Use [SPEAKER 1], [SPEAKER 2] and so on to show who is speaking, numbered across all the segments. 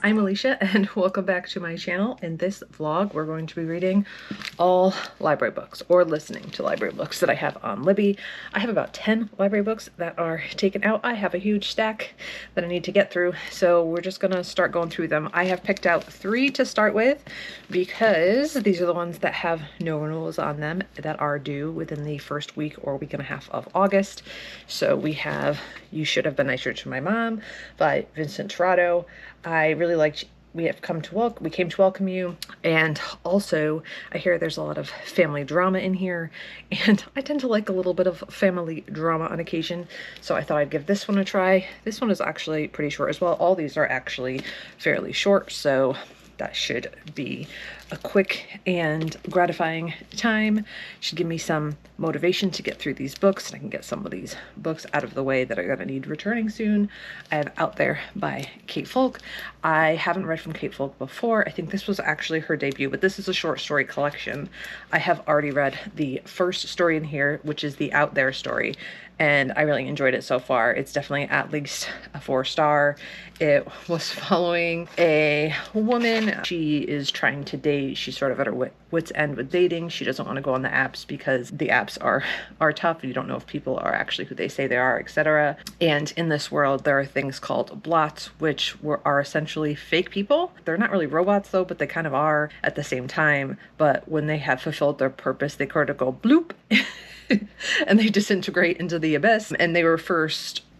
[SPEAKER 1] I'm Alicia and welcome back to my channel. In this vlog, we're going to be reading all library books or listening to library books that I have on Libby. I have about 10 library books that are taken out. I have a huge stack that I need to get through, so we're just gonna start going through them. I have picked out 3 to start with because these are the ones that have no renewals on them that are due within the first week or week and a half of August. So we have You Should Have Been Nicer to My Mom by Vincent Torrado. I really liked We Came to Welcome You, and also I hear there's a lot of family drama in here, and I tend to like a little bit of family drama on occasion, so I thought I'd give this one a try. This one is actually pretty short as well. All these are actually fairly short, so that should be a quick and gratifying time. Should give me some motivation to get through these books, and I can get some of these books out of the way that are gonna need returning soon. I have Out There by Kate Folk. I haven't read from Kate Folk before. I think this was actually her debut, but this is a short story collection. I have already read the first story in here, which is the Out There story, and I really enjoyed it so far. It's definitely at least a 4-star. It was following a woman. She is trying to date. She's sort of at her wit's end with dating. She doesn't want to go on the apps because the apps are tough. You don't know if people are actually who they say they are, etc. And in this world, there are things called blots, which are essentially fake people. They're not really robots though, but they kind of are at the same time. But when they have fulfilled their purpose, they kind of go bloop and they disintegrate into the abyss. And they were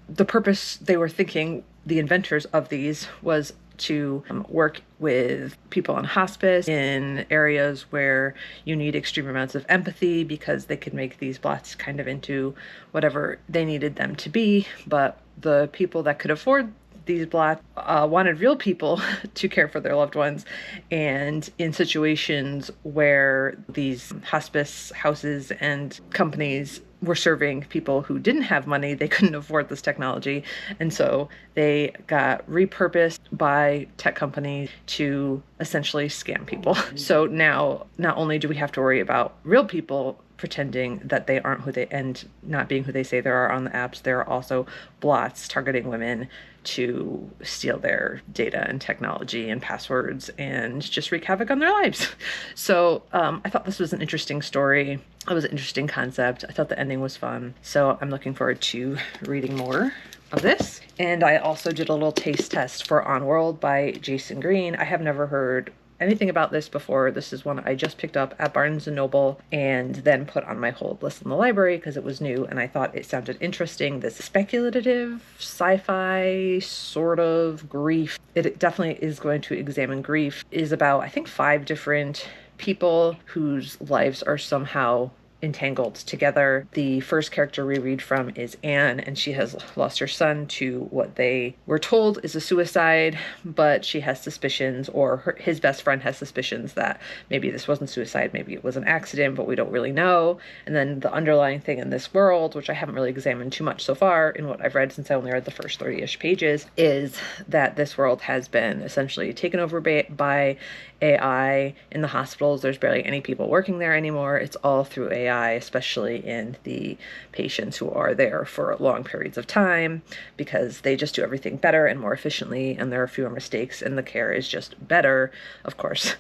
[SPEAKER 1] the purpose they were thinking, the inventors of these, was to work with people on hospice in areas where you need extreme amounts of empathy, because they could make these blots kind of into whatever they needed them to be. But the people that could afford these blots wanted real people to care for their loved ones, and in situations where these hospice houses and companies were serving people who didn't have money, they couldn't afford this technology, and so they got repurposed by tech companies to essentially scam people. So now not only do we have to worry about real people pretending that they aren't who they, and not being who they say they are on the apps, there are also blots targeting women to steal their data and technology and passwords and just wreak havoc on their lives. So I thought this was an interesting story. It was an interesting concept. I thought the ending was fun. So I'm looking forward to reading more of this. And I also did a little taste test for On World by Jason Green. I have never heard anything about this before. This is one I just picked up at Barnes & Noble and then put on my hold list in the library because it was new and I thought it sounded interesting. This speculative sci-fi sort of grief. It definitely is going to examine grief. It is about, I think, 5 different people whose lives are somehow entangled together. The first character we read from is Anne, and she has lost her son to what they were told is a suicide, but she has suspicions, or his best friend has suspicions that maybe this wasn't suicide, maybe it was an accident, but we don't really know. And then the underlying thing in this world, which I haven't really examined too much so far in what I've read since I only read the first 30-ish pages, is that this world has been essentially taken over by AI. In the hospitals, there's barely any people working there anymore. It's all through AI, especially in the patients who are there for long periods of time, because they just do everything better and more efficiently, and there are fewer mistakes, and the care is just better. Of course,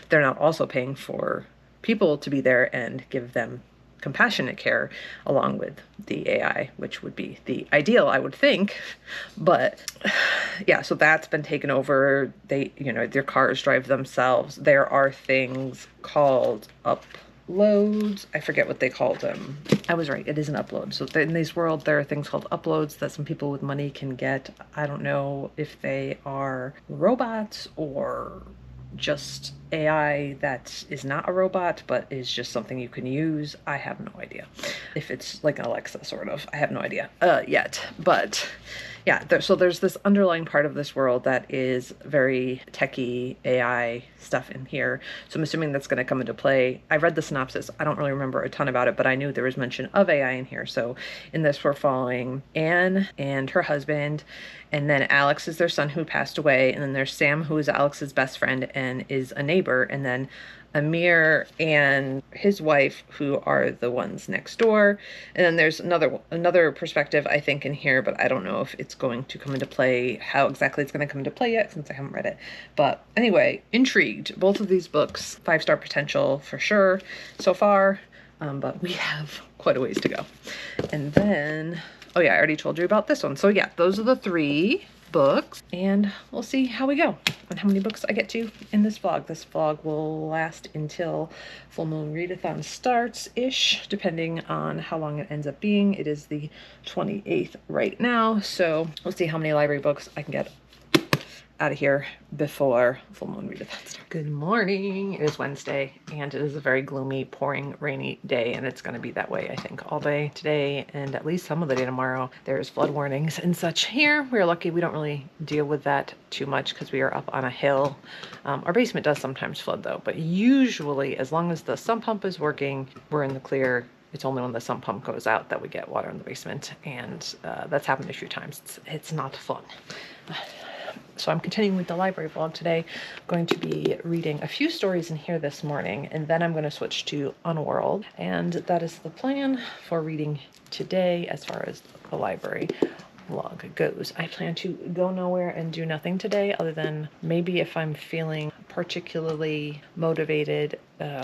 [SPEAKER 1] they're not also paying for people to be there and give them compassionate care along with the AI, which would be the ideal, I would think. But yeah, so that's been taken over. They, their cars drive themselves. There are things called uploads. I forget what they called them. I was right, it is an upload. So in this world, there are things called uploads that some people with money can get. I don't know if they are robots or just AI that is not a robot but is just something you can use. I have no idea. If it's like an Alexa sort of, I have no idea yet. But yeah, so there's this underlying part of this world that is very techie AI stuff in here. So I'm assuming that's going to come into play. I read the synopsis. I don't really remember a ton about it, but I knew there was mention of AI in here. So in this, we're following Anne and her husband, and then Alex is their son who passed away, and then there's Sam, who is Alex's best friend and is a neighbor, and then Amir and his wife, who are the ones next door. And then there's another perspective, I think, in here, but I don't know if it's going to come into play, how exactly it's going to come into play yet, since I haven't read it. But anyway, intrigued. Both of these books, 5-star potential for sure so far, but we have quite a ways to go. And then, oh yeah, I already told you about this one. So yeah, those are the 3 books, and we'll see how we go and how many books I get to in this vlog. This vlog will last until Full Moon Readathon starts-ish, depending on how long it ends up being. It is the 28th right now, so we'll see how many library books I can get out of here before Full Moon Readathon starts. Good morning. It is Wednesday, and it is a very gloomy, pouring, rainy day, and it's going to be that way, I think, all day today and at least some of the day tomorrow. There's flood warnings and such here. We're lucky we don't really deal with that too much because we are up on a hill. Our basement does sometimes flood, though, but usually, as long as the sump pump is working, we're in the clear. It's only when the sump pump goes out that we get water in the basement, and that's happened a few times. It's not fun. So I'm continuing with the library vlog today. I'm going to be reading a few stories in here this morning, and then I'm going to switch to Unworld. And that is the plan for reading today as far as the library vlog goes. I plan to go nowhere and do nothing today other than maybe if I'm feeling particularly motivated,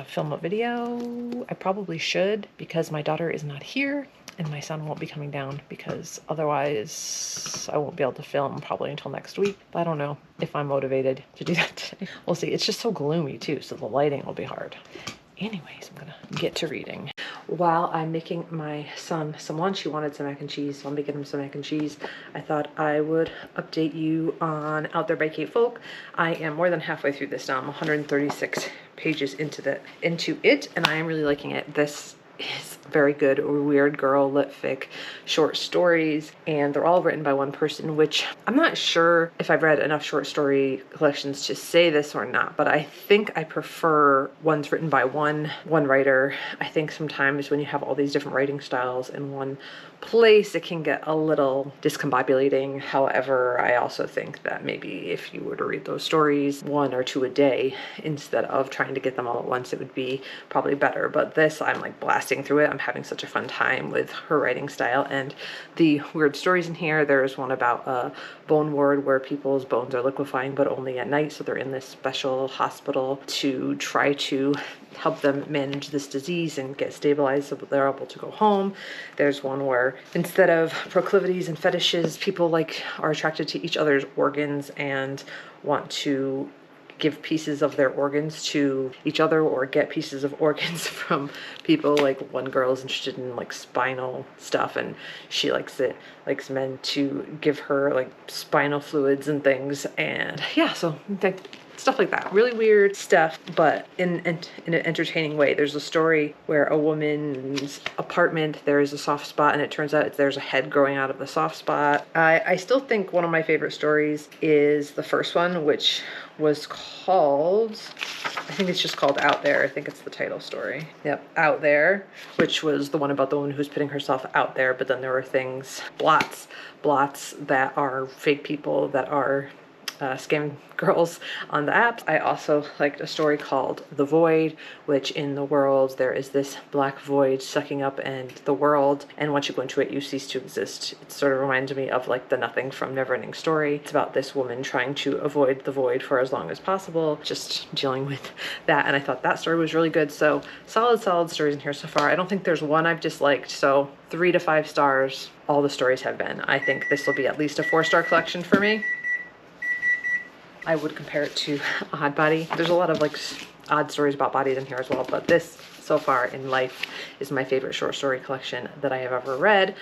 [SPEAKER 1] film a video. I probably should, because my daughter is not here. And my son won't be coming down, because otherwise I won't be able to film probably until next week. But I don't know if I'm motivated to do that today. We'll see. It's just so gloomy too, so the lighting will be hard. Anyways, I'm gonna get to reading. While I'm making my son some lunch, he wanted some mac and cheese, so I'm making him some mac and cheese. I thought I would update you on Out There by Kate Folk. I am more than halfway through this now. I'm 136 pages into it, and I am really liking it. This is very good weird girl lit fic short stories, and they're all written by one person, which I'm not sure if I've read enough short story collections to say this or not, but I think I prefer ones written by one writer. I think sometimes when you have all these different writing styles in one place, it can get a little discombobulating. However, I also think that maybe if you were to read those stories 1 or 2 a day instead of trying to get them all at once, it would be probably better. But this, I'm like blasting through it. I'm having such a fun time with her writing style and the weird stories in here. There's one about a bone ward where people's bones are liquefying, but only at night. So they're in this special hospital to try to help them manage this disease and get stabilized so that they're able to go home. There's one where instead of proclivities and fetishes, people like are attracted to each other's organs and want to give pieces of their organs to each other or get pieces of organs from people. Like one girl's interested in like spinal stuff, and she likes men to give her like spinal fluids and things. And yeah, so stuff like that. Really weird stuff, but in an entertaining way. There's a story where a woman's apartment, there is a soft spot, and it turns out there's a head growing out of the soft spot. I still think one of my favorite stories is the first one, which was called, I think it's just called Out There. I think it's the title story. Yep, Out There, which was the one about the woman who's putting herself out there, but then there were things, blots that are fake people that are scam girls on the apps. I also liked a story called The Void, which in the world there is this black void sucking up and the world, and once you go into it you cease to exist. It sort of reminds me of like the Nothing from Neverending Story. It's about this woman trying to avoid the void for as long as possible, just dealing with that, and I thought that story was really good. So solid stories in here so far. I don't think there's one I've disliked, so 3 to 5 stars all the stories have been. I think this will be at least a 4-star collection for me. I would compare it to Odd Body. There's a lot of like odd stories about bodies in here as well, but this so far in life is my favorite short story collection that I have ever read.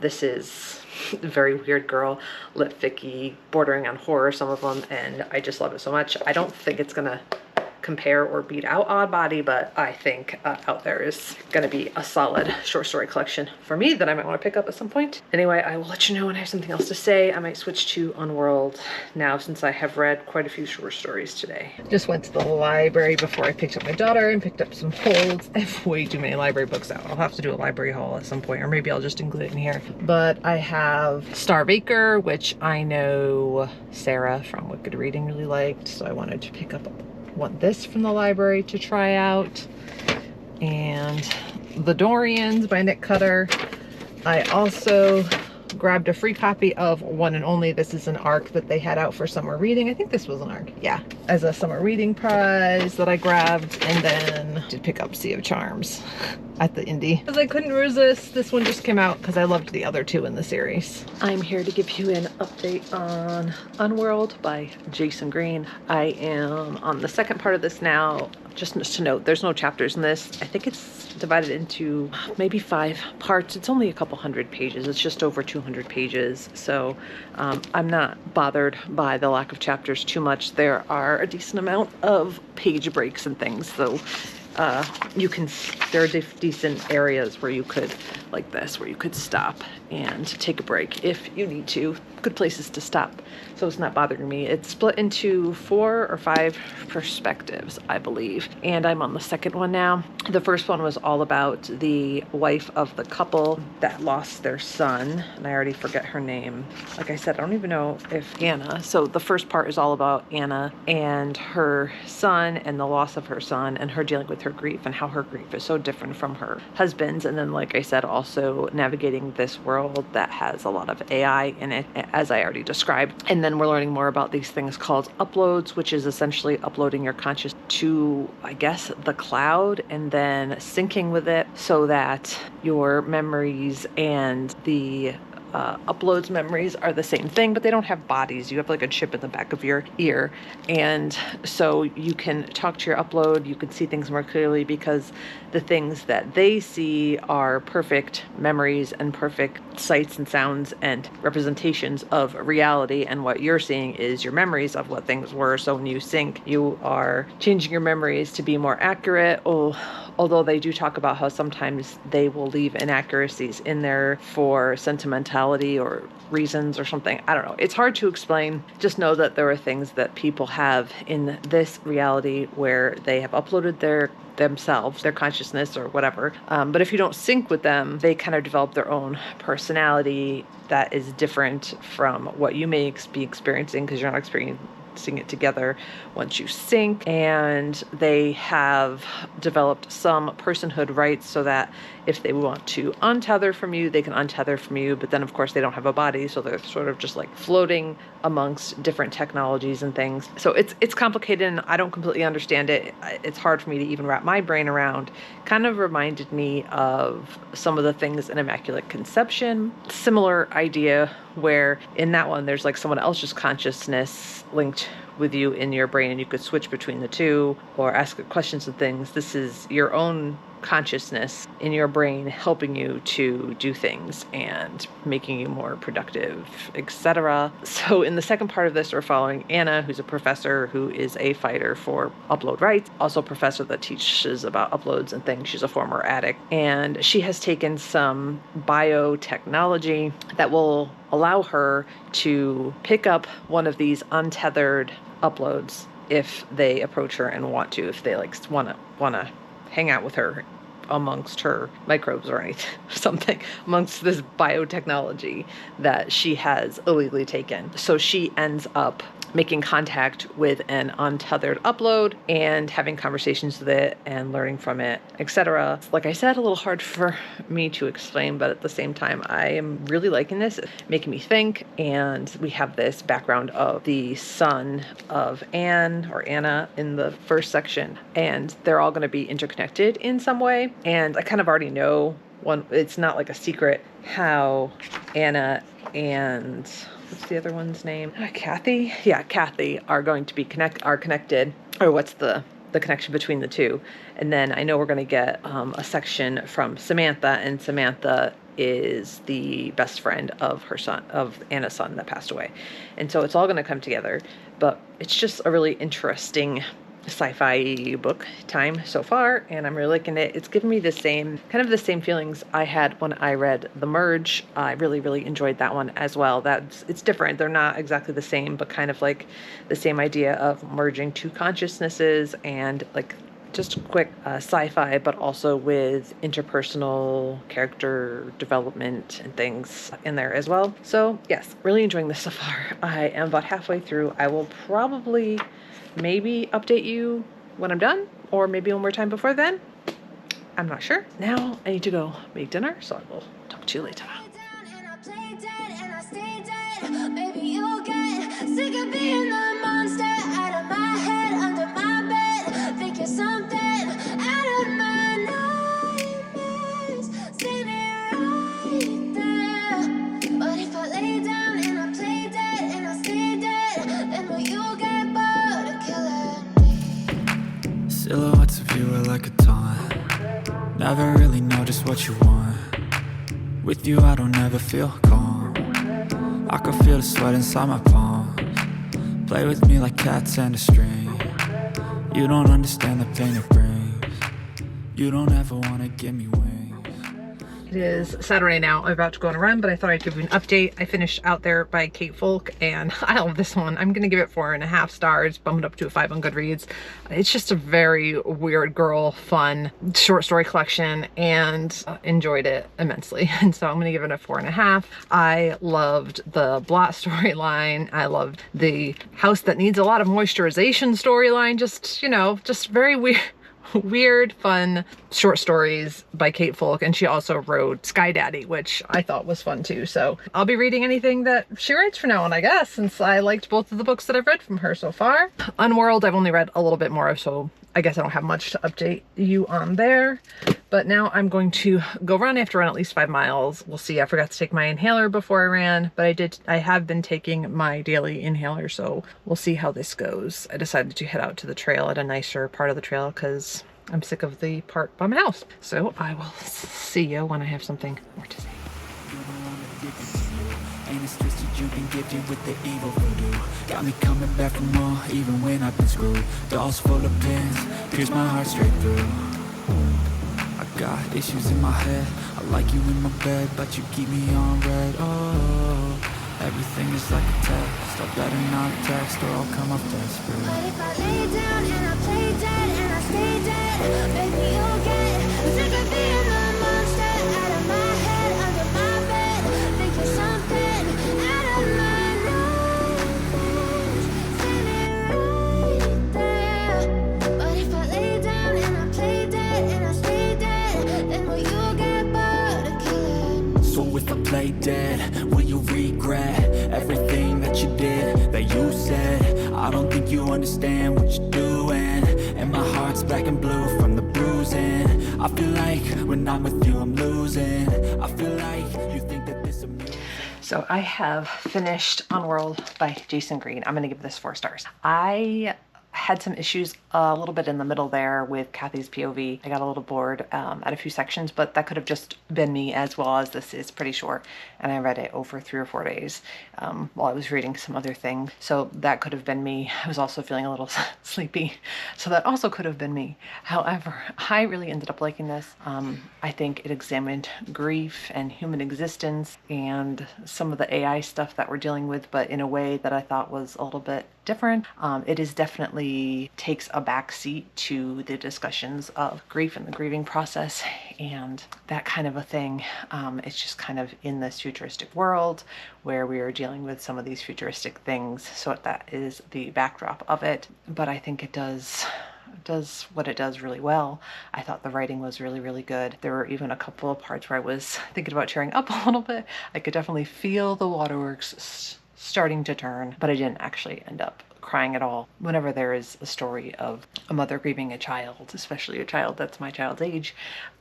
[SPEAKER 1] This is very weird girl, lit ficky, bordering on horror, some of them, and I just love it so much. I don't think it's gonna compare or beat out Odd Body, but I think Out There is gonna be a solid short story collection for me that I might want to pick up at some point. Anyway, I will let you know when I have something else to say. I might switch to Unworld now since I have read quite a few short stories today. Just went to the library before I picked up my daughter and picked up some holds. I have way too many library books out. I'll have to do a library haul at some point, or maybe I'll just include it in here. But I have Star Baker, which I know Sarah from Wicked Reading really liked, so I wanted to pick up want this from the library to try out. And The Dorians by Nick Cutter. I also grabbed a free copy of One and Only. This is an ARC that they had out for summer reading. I think this was an ARC, yeah, as a summer reading prize that I grabbed. And then did pick up Sea of Charms at the indie because I couldn't resist. This one just came out because I loved the other two in the series. I'm here to give you an update on Unworld by Jason Green. I am on the second part of this now. Just to note, there's no chapters in this. I think it's divided into maybe 5 parts. It's only a couple hundred pages. It's just over 200 pages. So I'm not bothered by the lack of chapters too much. There are a decent amount of page breaks and things. So there are decent areas where you could, like this, where you could stop and take a break if you need to. Good places to stop. So it's not bothering me. It's split into 4 or 5 perspectives, I believe. And I'm on the second one now. The first one was all about the wife of the couple that lost their son. And I already forget her name. Like I said, I don't even know if Anna. So the first part is all about Anna and her son and the loss of her son and her dealing with her grief and how her grief is so different from her husband's. And then, like I said, also navigating this world that has a lot of AI in it, as I already described. And then we're learning more about these things called uploads, which is essentially uploading your conscious to, I guess, the cloud and then syncing with it so that your memories and the uploads memories are the same thing, but they don't have bodies. You have like a chip in the back of your ear. And so you can talk to your upload. You can see things more clearly because the things that they see are perfect memories and perfect sights and sounds and representations of reality. And what you're seeing is your memories of what things were. So when you sync, you are changing your memories to be more accurate. Although they do talk about how sometimes they will leave inaccuracies in there for sentimentality or reasons or something. I don't know. It's hard to explain. Just know that there are things that people have in this reality where they have uploaded themselves, their consciousness or whatever. But if you don't sync with them, they kind of develop their own personality that is different from what you may be experiencing because you're not experiencing it together once you sync. And they have developed some personhood rights so that if they want to untether from you, they can untether from you. But then of course they don't have a body, so they're sort of just like floating amongst different technologies and things. So it's complicated and I don't completely understand it. It's hard for me to even wrap my brain around. Kind of reminded me of some of the things in Immaculate Conception. Similar idea where in that one there's like someone else's consciousness linked with you in your brain and you could switch between the two or ask questions and things. This is your own consciousness in your brain helping you to do things and making you more productive, etc. So in the second part of this, we're following Anna, who's a professor who is a fighter for upload rights, also a professor that teaches about uploads and things. She's a former addict, and she has taken some biotechnology that will allow her to pick up one of these untethered uploads if they approach her and want to, if they like want to hang out with her amongst her microbes or anything, something amongst this biotechnology that she has illegally taken. So she ends up making contact with an untethered upload and having conversations with it and learning from it, etc. Like I said, a little hard for me to explain, but at the same time, I am really liking this, making me think. And we have this background of the son of Anne or Anna in the first section, and they're all going to be interconnected in some way. And I kind of already know one, it's not like a secret how Anna and what's the other one's name? Kathy? Yeah, Kathy are going to be connected, or what's the connection between the two. And then I know we're going to get a section from Samantha, and Samantha is the best friend of her son, of Anna's son that passed away. And so it's all going to come together, but it's just a really interesting sci-fi book time so far, and I'm really liking it. It's given me the same feelings I had when I read The Merge. I really enjoyed that one as well. It's different. They're not exactly the same, but kind of like the same idea of merging two consciousnesses and like just quick sci-fi, but also with interpersonal character development and things in there as well. So yes, really enjoying this so far. I am about halfway through. I will probably maybe update you when I'm done, or maybe one more time before then. I'm not sure. Now I need to go make dinner, so I will talk to you later. Maybe you'll get sick of being the monster out of my head, under my bed. Think you're something out of my nightmares. Standing right there. But if I lay down and I play dead and I stay dead, then will you get bored of killing me?
[SPEAKER 2] Silhouettes of you are like a taunt. Never really know just what you want. With you I don't ever feel calm. I can feel the sweat inside my palms. Play with me like cats and a string. You don't understand the pain it brings. You don't ever wanna give me wings. It is Saturday now. I'm about to go on a run, but I thought I'd give you an update. I finished Out There by Kate Folk, and I love this one. I'm gonna give it 4.5 stars, bumped up to a 5 on Goodreads. It's just a very weird girl, fun short story collection, and enjoyed it immensely. And so I'm gonna give it a 4.5. I loved the blot storyline. I loved the house that needs a lot of moisturization storyline. Just, you know, just very weird, fun short stories by Kate Folk, and she also wrote Sky Daddy, which I thought was fun too. So I'll be reading anything that she writes from now on, I guess, since I liked both of the books that I've read from her so far. Unworld, I've only read a little bit more of, so I guess I don't have much to update you on there. But now I'm going to go run. I have to run at least 5 miles. We'll see. I forgot to take my inhaler before I ran, but I have been taking my daily inhaler, so we'll see how this goes. I decided to head out to the trail at a nicer part of the trail because I'm sick of the part by my house. So I will see you when I have something more to say. Ain't as twisted, you been gifted with the evil voodoo. Got me coming back for more, even when I've been screwed. Dolls full of pins, pierce my heart straight through. I got issues in my head, I like you in my bed, but you keep me on red. Oh, everything is like a test, I better not text or I'll come off desperate. But if I lay down and I play dead and I stay dead, maybe you'll get sick of being the monster out of my head, under my bed. Think you're something out of my nightmares. Standing right there. But if I lay down and I play dead and I stay dead, then will you get bored of killing me? So if I play dead, will you regret everything that you did, that you said? I don't think you understand what you're doing, and my heart's black and blue from the bruising. I feel like when I'm with you I'm losing. I feel like you think that this amusing. So I have finished Unworld by Jason Green. I'm gonna give this 4 stars. I had some issues a little bit in the middle there with Kathy's POV. I got a little bored at a few sections, but that could have just been me, as well as this is pretty short and I read it over 3 or 4 days while I was reading some other thing. So that could have been me. I was also feeling a little sleepy, so that also could have been me. However, I really ended up liking this. I think it examined grief and human existence and some of the AI stuff that we're dealing with, but in a way that I thought was a little bit different. It is definitely takes a back seat to the discussions of grief and the grieving process and that kind of a thing. It's just kind of in this futuristic world where we are dealing with some of these futuristic things. So that is the backdrop of it. But I think it does what it does really well. I thought the writing was really, really good. There were even a couple of parts where I was thinking about tearing up a little bit. I could definitely feel the waterworks starting to turn, but I didn't actually end up crying at all. Whenever there is a story of a mother grieving a child, especially a child that's my child's age,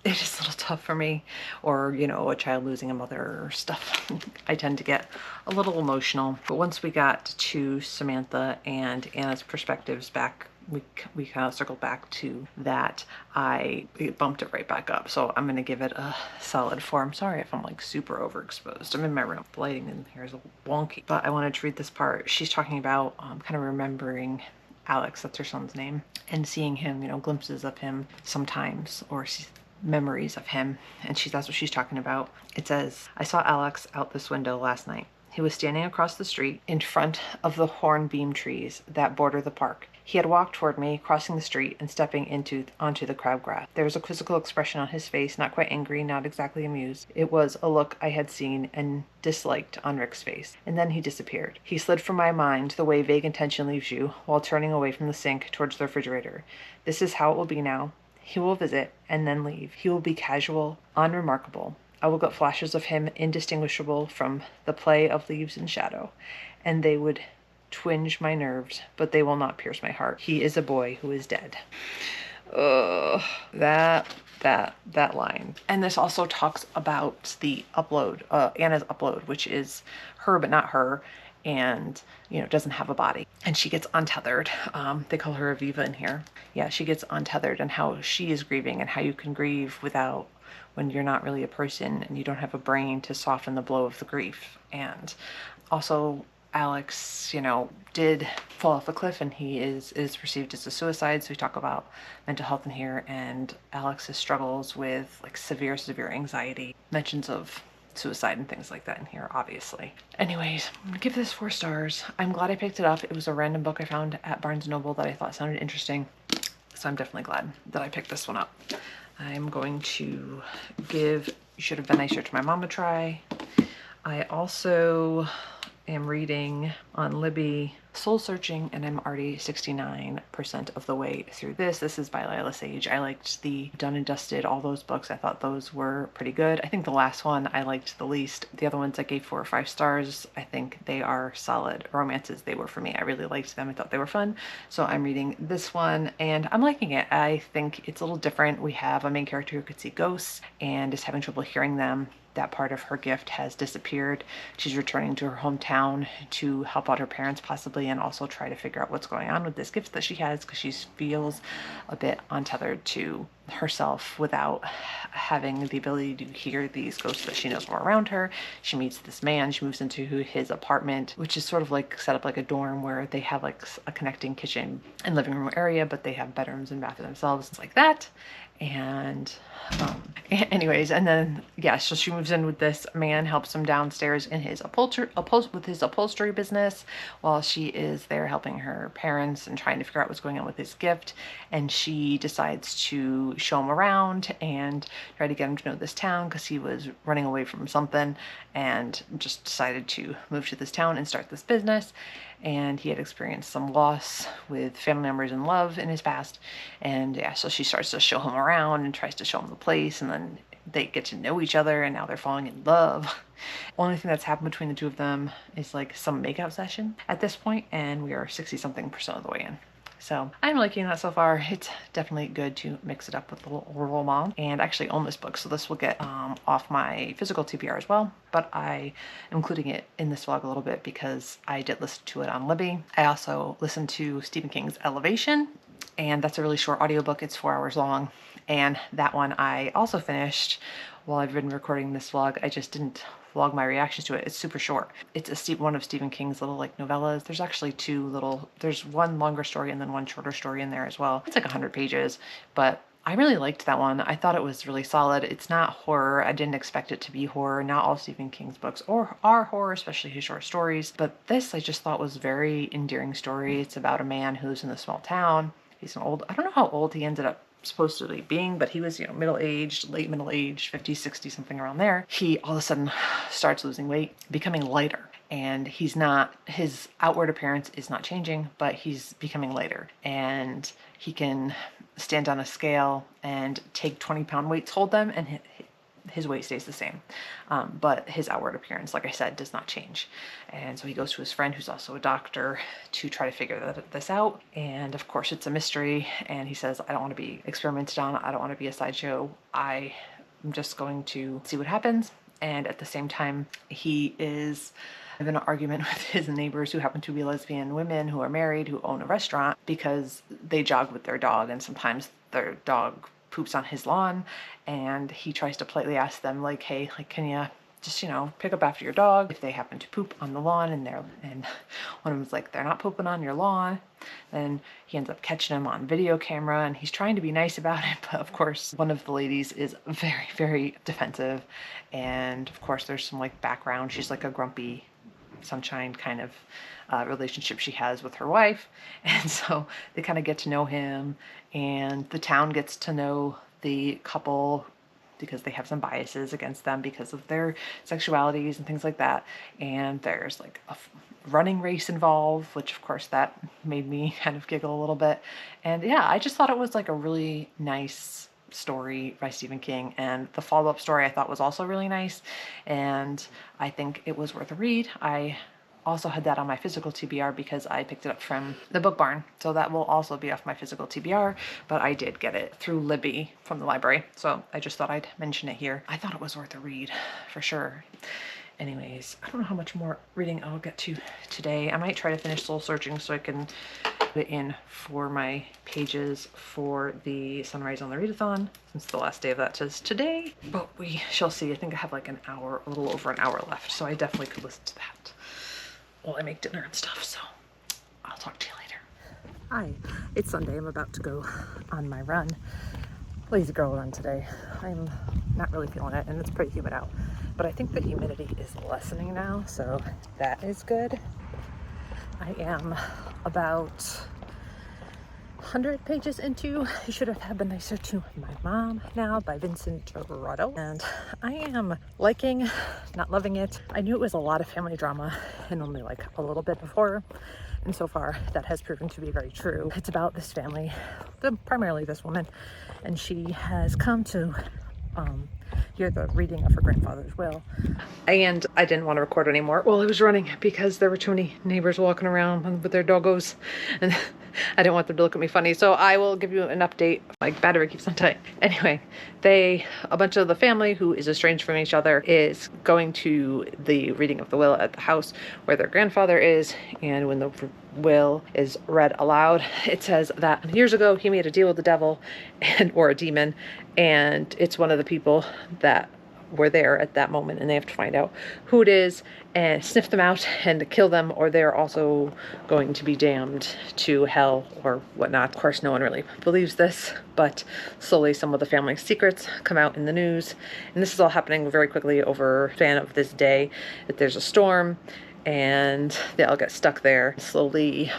[SPEAKER 2] it is a little tough for me. Or, you know, a child losing a mother or stuff. I tend to get a little emotional. But once we got to Samantha and Anna's perspectives back, we kind of circled back to that, it bumped it right back up. So I'm going to give it a solid 4. I'm sorry if I'm like super overexposed. I'm in my room. The lighting in here is wonky. But I wanted to read this part. She's talking about kind of remembering Alex, that's her son's name, and seeing him, you know, glimpses of him sometimes, or memories of him. And that's what she's talking about. It says, I saw Alex out this window last night. He was standing across the street in front of the hornbeam trees that border the park.
[SPEAKER 1] He had walked toward me, crossing the street and stepping onto the crabgrass. There was a quizzical expression on his face, not quite angry, not exactly amused. It was a look I had seen and disliked on Rick's face. And then he disappeared. He slid from my mind the way vague intention leaves you, while turning away from the sink towards the refrigerator. This is how it will be now. He will visit and then leave. He will be casual, unremarkable. I will get flashes of him indistinguishable from the play of leaves in shadow, and they would twinge my nerves, but they will not pierce my heart. He is a boy who is dead. Ugh, that line. And this also talks about the upload, Anna's upload, which is her but not her, and doesn't have a body, and she gets untethered. They call her Aviva in here. Yeah, she gets untethered, and how she is grieving, and how you can grieve without, when you're not really a person and you don't have a brain to soften the blow of the grief. And also Alex, did fall off a cliff, and he is perceived as a suicide. So we talk about mental health in here, and Alex's struggles with like severe anxiety, mentions of suicide and things like that in here, obviously. Anyways, I'm gonna give this 4 stars. I'm glad I picked it up. It was a random book I found at Barnes & Noble that I thought sounded interesting. So I'm definitely glad that I picked this one up. I'm going to give You Should Have Been Nicer to My Mom a try. I also am reading on Libby Soul Searching, and I'm already 69% of the way through this. This is by Lila Sage. I liked the Done and Dusted, all those books. I thought those were pretty good. I think the last one I liked the least. The other ones I gave 4 or 5 stars. I think they are solid romances. They were for me. I really liked them. I thought they were fun. So I'm reading this one and I'm liking it. I think it's a little different. We have a main character who could see ghosts and is having trouble hearing them. That part of her gift has disappeared. She's returning to her hometown to help out her parents possibly, and also try to figure out what's going on with this gift that she has, because she feels a bit untethered to herself without having the ability to hear these ghosts that she knows more around her. She meets this man. She moves into his apartment, which is sort of like set up like a dorm, where they have like a connecting kitchen and living room area, but they have bedrooms and baths themselves. It's like that. And anyways, and then so she moves in with this man, helps him downstairs in his upholstery business, while she is there helping her parents and trying to figure out what's going on with his gift. And she decides to show him around and try to get him to know this town, because he was running away from something and just decided to move to this town and start this business. And he had experienced some loss with family members and love in his past. And so she starts to show him around and tries to show him the place, and then they get to know each other, and now they're falling in love. Only thing that's happened between the two of them is like some makeout session at this point, and we are 60-something% of the way in. So I'm liking that so far. It's definitely good to mix it up with a little roman. And I actually own this book, so this will get off my physical TBR as well. But I am including it in this vlog a little bit because I did listen to it on Libby. I also listened to Stephen King's Elevation, and that's a really short audiobook. It's 4 hours long. And that one I also finished while I've been recording this vlog. I just didn't vlog my reactions to it. It's super short. It's one of Stephen King's little like novellas. There's actually there's one longer story and then one shorter story in there as well. It's like 100 pages, but I really liked that one. I thought it was really solid. It's not horror. I didn't expect it to be horror. Not all Stephen King's books are horror, especially his short stories. But this I just thought was a very endearing story. It's about a man who lives in a small town. He's I don't know how old he ended up supposedly being, but he was, middle-aged, late middle-aged, 50, 60, something around there. He all of a sudden starts losing weight, becoming lighter. And his outward appearance is not changing, but he's becoming lighter. And he can stand on a scale and take 20-pound weights, hold them, and his weight stays the same. But his outward appearance, like I said, does not change. And so he goes to his friend, who's also a doctor, to try to figure this out. And of course it's a mystery. And he says, I don't want to be experimented on. I don't want to be a sideshow. I am just going to see what happens. And at the same time, he is having an argument with his neighbors, who happen to be lesbian women who are married, who own a restaurant, because they jog with their dog, and sometimes their dog poops on his lawn. And he tries to politely ask them, like, hey, like, can you just, pick up after your dog if they happen to poop on the lawn? And one of them's like, they're not pooping on your lawn. Then he ends up catching him on video camera, and he's trying to be nice about it, but of course one of the ladies is very, very defensive. And of course there's some like background. She's like a grumpy sunshine kind of relationship she has with her wife. And so they kind of get to know him, and the town gets to know the couple because they have some biases against them because of their sexualities and things like that. And there's like a running race involved, which of course that made me kind of giggle a little bit. And yeah, I just thought it was like a really nice story by Stephen King, and the follow-up story I thought was also really nice, and I think it was worth a read. I also had that on my physical TBR because I picked it up from the Book Barn, so that will also be off my physical TBR, but I did get it through Libby from the library, so I just thought I'd mention it here. I thought it was worth a read for sure. Anyways, I don't know how much more reading I'll get to today. I might try to finish Soul Searching so I can put it in for my pages for the Sunrise on the Readathon, since the last day of that is today. But we shall see. I think I have like an hour, a little over an hour left, so I definitely could listen to that while I make dinner and stuff. So I'll talk to you later. Hi, it's Sunday. I'm about to go on my run. Lazy girl run today. I'm not really feeling it, and it's pretty humid out. But I think the humidity is lessening now, so that is good. I am about 100 pages into You Should Have Been Nicer to My Mom now by Vincent Torrado, and I am liking, not loving it. I knew it was a lot of family drama and only like a little bit before, and so far that has proven to be very true. It's about this family, primarily this woman, and she has come to hear the reading of her grandfather's will. And I didn't want to record anymore while I was running because there were too many neighbors walking around with their doggos, and I didn't want them to look at me funny. So I will give you an update. My battery keeps on dying. Anyway, a bunch of the family who is estranged from each other is going to the reading of the will at the house where their grandfather is, and when the will is read aloud, it says that years ago he made a deal with the devil or a demon, and it's one of the people that were there at that moment, and they have to find out who it is and sniff them out and kill them, or they're also going to be damned to hell or whatnot. Of course, no one really believes this, but slowly some of the family's secrets come out in the news, and this is all happening very quickly over the span of this day. That there's a storm and they all get stuck there. Slowly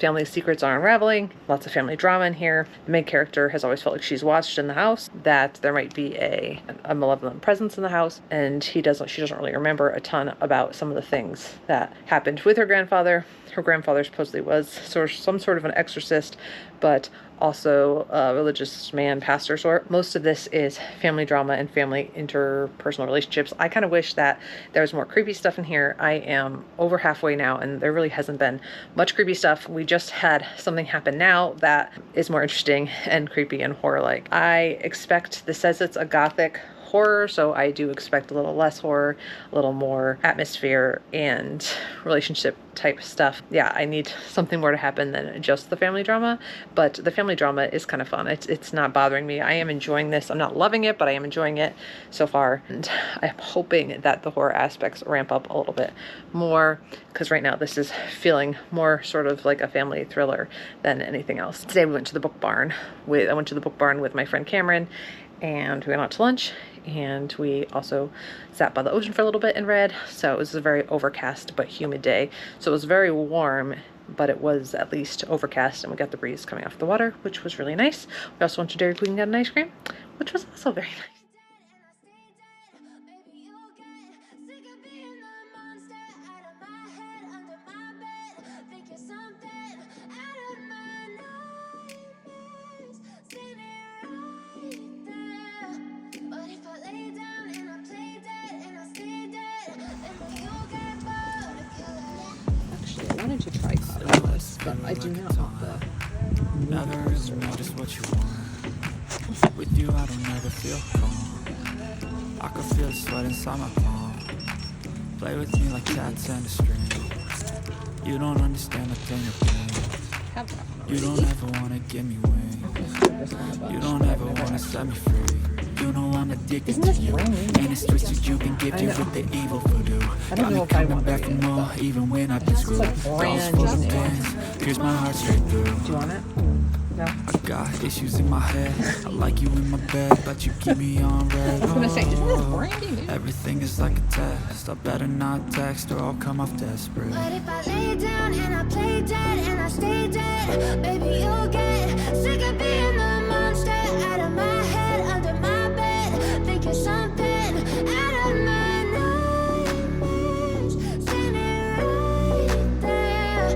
[SPEAKER 1] family secrets are unraveling. Lots of family drama in here. The main character has always felt like she's watched in the house, that there might be a malevolent presence in the house, and she doesn't really remember a ton about some of the things that happened with her grandfather. Her grandfather supposedly was some sort of an exorcist, but also a religious man, pastor sort. Most of this is family drama and family interpersonal relationships. I kind of wish that there was more creepy stuff in here. I am over halfway now, and there really hasn't been much creepy stuff. We just had something happen now that is more interesting and creepy and horror-like. I expect this says it's a gothic horror, so I do expect a little less horror, a little more atmosphere and relationship type stuff. Yeah, I need something more to happen than just the family drama, but the family drama is kind of fun. It's not bothering me. I am enjoying this. I'm not loving it, but I am enjoying it so far, and I'm hoping that the horror aspects ramp up a little bit more, because right now this is feeling more sort of like a family thriller than anything else. Today we went to the book barn with my friend Cameron, and we went out to lunch, and we also sat by the ocean for a little bit and read. So it was a very overcast but humid day. So it was very warm, but it was at least overcast, and we got the breeze coming off the water, which was really nice. We also went to Dairy Queen and got an ice cream, which was also very nice. I wanted to try this, but I do not want the
[SPEAKER 2] Never really know just what you want. With you I don't ever feel calm. I can feel the sweat inside my palm. Play with me like cats and a string. You don't understand the pain of pain. You don't ever wanna give me wings. You don't ever wanna set me free. You know I'm addicted to you, and it's twisted. You've been gifted with the evil voodoo. Got me coming back for more, even when I've been screwed. Dolls full of pins, pierce my heart straight through.
[SPEAKER 1] Do you want it? No.
[SPEAKER 2] I got issues in my head. I like you in my bed, but you keep me on red.
[SPEAKER 1] I was gonna say, isn't this Brandy?
[SPEAKER 2] Everything is like a test. I better not text or I'll come off desperate.
[SPEAKER 3] But if I lay down and I play dead and I stay dead, baby, you'll get sick of being the monster out of my head, under my bed, thinking something out of my nightmares, standing right there.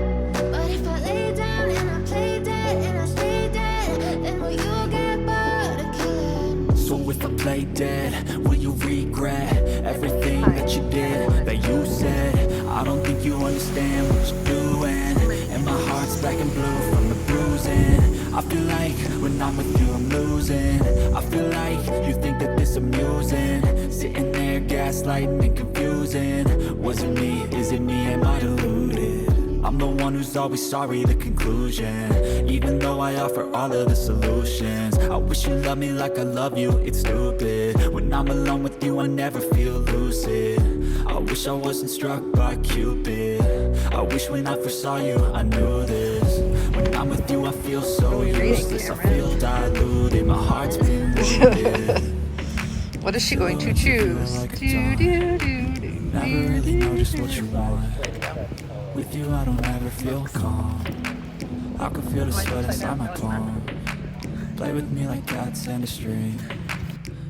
[SPEAKER 3] But if I lay down and I play dead and I stay dead, then will you get bored of killing?
[SPEAKER 2] So if I play dead, will you regret everything that you did, that you said? I don't think you understand what you're doing, and my heart's black and blue from the bruising. I feel like when I'm with you I'm losing. I feel like you think that this amusing, sitting there gaslighting and confusing. Was it me? Is it me? Am I deluded? I'm the one who's always sorry, the conclusion, even though I offer all of the solutions. I wish you loved me like I love you, it's stupid. When I'm alone with you I never feel lucid. I wish I wasn't struck by Cupid. I wish when I first saw you I knew this. When I'm with you I feel so useless. I feel diluted, my heart's been wounded.
[SPEAKER 1] What is she going to choose?
[SPEAKER 2] Never really know just what you want. With you I don't ever feel calm. I can feel the sweat inside my palm. Play with me like cats and a string.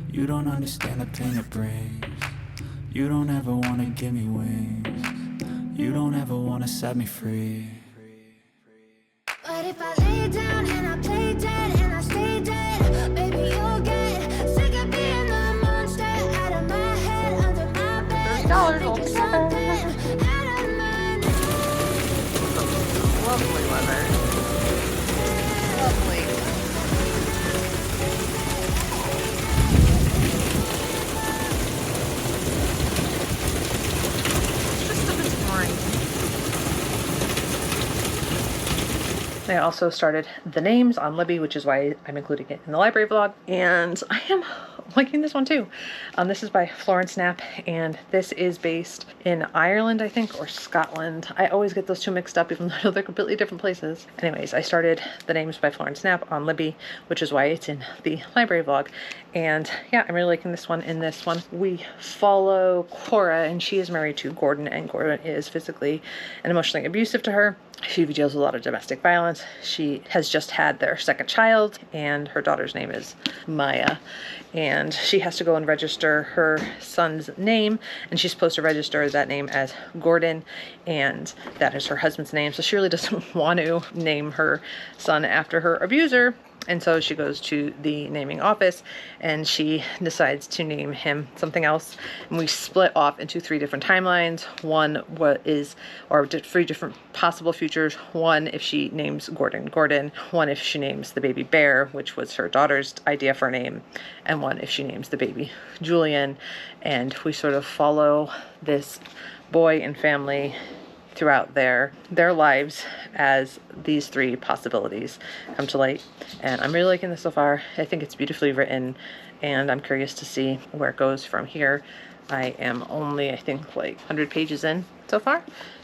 [SPEAKER 2] You don't understand the pain it brings. You don't ever wanna give me wings. You don't ever wanna set me free.
[SPEAKER 3] But if I lay down and I play dead and I stay dead, baby, you'll get sick of being the monster out of my head, under my bed,
[SPEAKER 1] $30
[SPEAKER 3] thinking something out of my
[SPEAKER 1] Lovely weather. Lovely. Just a bit boring. I also started the names on Libby, which is why I'm including it in the library vlog, and I am liking this one too. This is by Florence Knapp, and this is based in Ireland, I think, or Scotland. I always get those two mixed up, even though they're completely different places. Anyways, I started the names by Florence Knapp on Libby, which is why it's in the library vlog. And yeah, I'm really liking this one. In this one, we follow Cora, and she is married to Gordon, and Gordon is physically and emotionally abusive to her. She deals with a lot of domestic violence. She has just had their second child, and her daughter's name is Maya. And she has to go and register her son's name, and she's supposed to register that name as Gordon, and that is her husband's name. So she really doesn't want to name her son after her abuser. And so she goes to the naming office and she decides to name him something else. And we split off into 3 different timelines. One or 3 different possible futures. One if she names Gordon Gordon. One if she names the baby Bear, which was her daughter's idea for a name. And one if she names the baby Julian. And we sort of follow this boy and family throughout their lives as these 3 possibilities come to light. And I'm really liking this so far. I think it's beautifully written, and I'm curious to see where it goes from here. I am only, I think, like 100 pages in so far,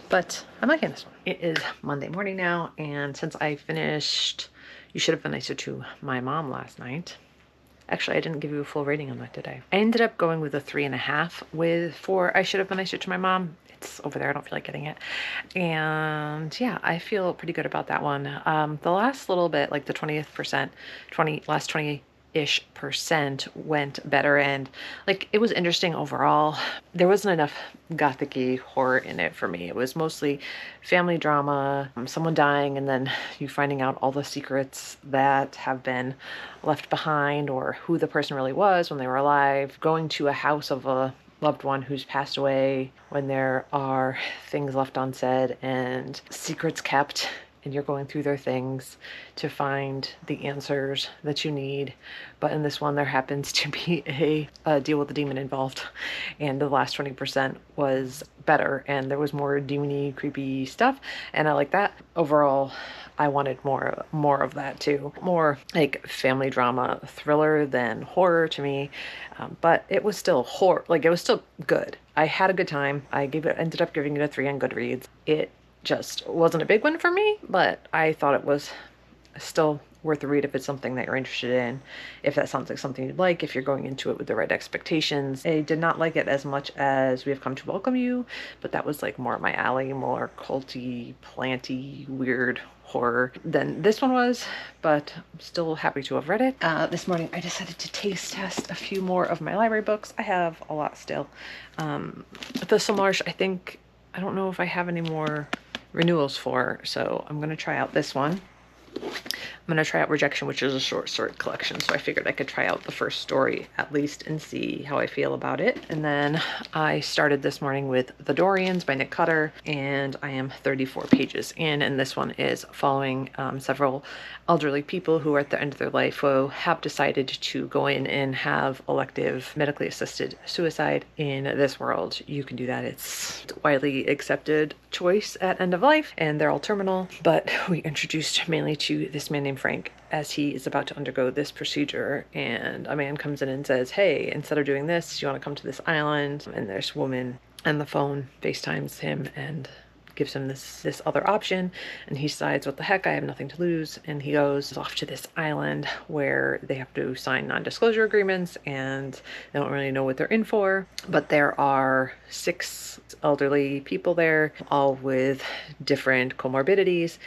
[SPEAKER 1] but I'm liking this one. It is Monday morning now, and since I finished You Should Have Been Nicer to My Mom last night, actually, I didn't give you a full rating on that, did I? I ended up going with a 3.5 for I Should Have Been Nicer to My Mom. It's over there. I don't feel like getting it. And yeah, I feel pretty good about that one. The last little bit, like the last 20-ish% went better, and like it was interesting overall. There wasn't enough gothic-y horror in it for me. It was mostly family drama, someone dying, and then you finding out all the secrets that have been left behind, or who the person really was when they were alive, going to a house of a loved one who's passed away, when there are things left unsaid and secrets kept, and you're going through their things to find the answers that you need. But in this one, there happens to be a deal with the demon involved, and the last 20% was better, and there was more demony, creepy stuff, and I like that. Overall, I wanted more of that too. More like family drama thriller than horror to me, but it was still horror. Like, it was still good. I had a good time. Ended up giving it a 3 on Goodreads. It just wasn't a big one for me, but I thought it was still worth a read if it's something that you're interested in, if that sounds like something you'd like, if you're going into it with the right expectations. I did not like it as much as We Have Come to Welcome You, but that was like more my alley, more culty, planty, weird horror than this one was, but I'm still happy to have read it. This morning I decided to taste test a few more of my library books. I have a lot still. The Marsh, I don't know if I have any more renewals for, so I'm going to try out this one. I'm going to try out Rejection, which is a short story collection, so I figured I could try out the first story at least and see how I feel about it. And then I started this morning with The Dorians by Nick Cutter, and I am 34 pages in, and this one is following several elderly people who are at the end of their life who have decided to go in and have elective medically assisted suicide. In this world, you can do that. It's a widely accepted choice at end of life, and they're all terminal, but we introduced mainly to this man named Frank as he is about to undergo this procedure, and a man comes in and says, hey, instead of doing this, you want to come to this island? And this woman on the phone FaceTimes him and gives him this other option, and he decides, what the heck, I have nothing to lose, and he goes off to this island where they have to sign non-disclosure agreements, and they don't really know what they're in for, but there are 6 elderly people there, all with different comorbidities.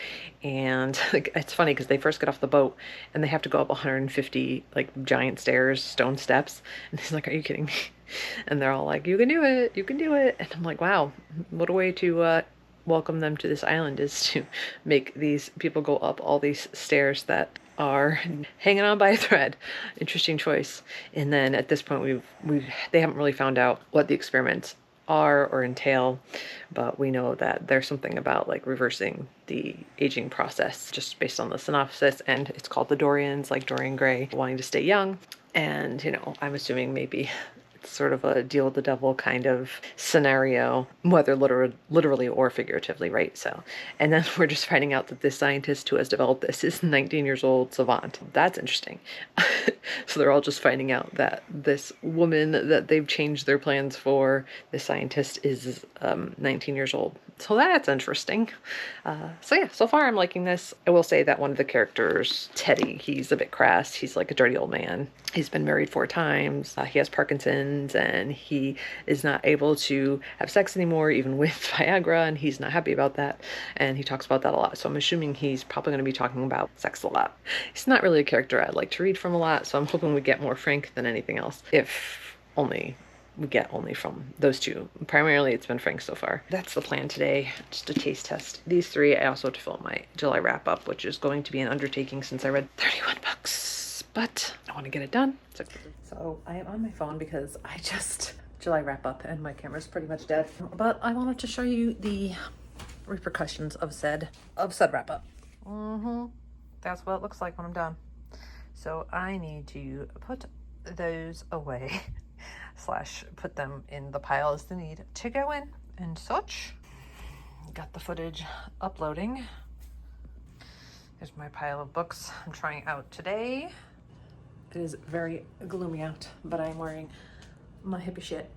[SPEAKER 1] And like, it's funny because they first get off the boat and they have to go up 150 like giant stairs, stone steps, and he's like, are you kidding me? And they're all like, you can do it, you can do it. And I'm like, wow, what a way to welcome them to this island, is to make these people go up all these stairs that are hanging on by a thread. Interesting choice. And then at this point they haven't really found out what the experiments are or entail, but we know that there's something about like reversing the aging process just based on the synopsis, and it's called The Dorians, like Dorian Gray wanting to stay young. And I'm assuming maybe sort of a deal with the devil kind of scenario, whether literally or figuratively, right? So, and then we're just finding out that this scientist who has developed this is 19 years old savant. That's interesting. So they're all just finding out that this woman that they've changed their plans for, this scientist, is 19 years old. So that's interesting. So yeah, so far I'm liking this. I will say that one of the characters, Teddy, he's a bit crass. He's like a dirty old man. He's been married 4 times. He has Parkinson's, and he is not able to have sex anymore, even with Viagra, and he's not happy about that. And he talks about that a lot. So I'm assuming he's probably going to be talking about sex a lot. He's not really a character I'd like to read from a lot, so I'm hoping we get more Frank than anything else. If only we get only from those 2. Primarily it's been Frank so far. That's the plan today, just a taste test. These 3, I also have to fill my July wrap up, which is going to be an undertaking since I read 31 books, but I want to get it done. So I am on my phone because I just July wrap up and my camera's pretty much dead, but I wanted to show you the repercussions of said wrap up. That's what it looks like when I'm done. So I need to put those away / put them in the piles they need to go in and such. Got the footage uploading. Here's my pile of books I'm trying out today. It is very gloomy out, but I'm wearing my hippie shit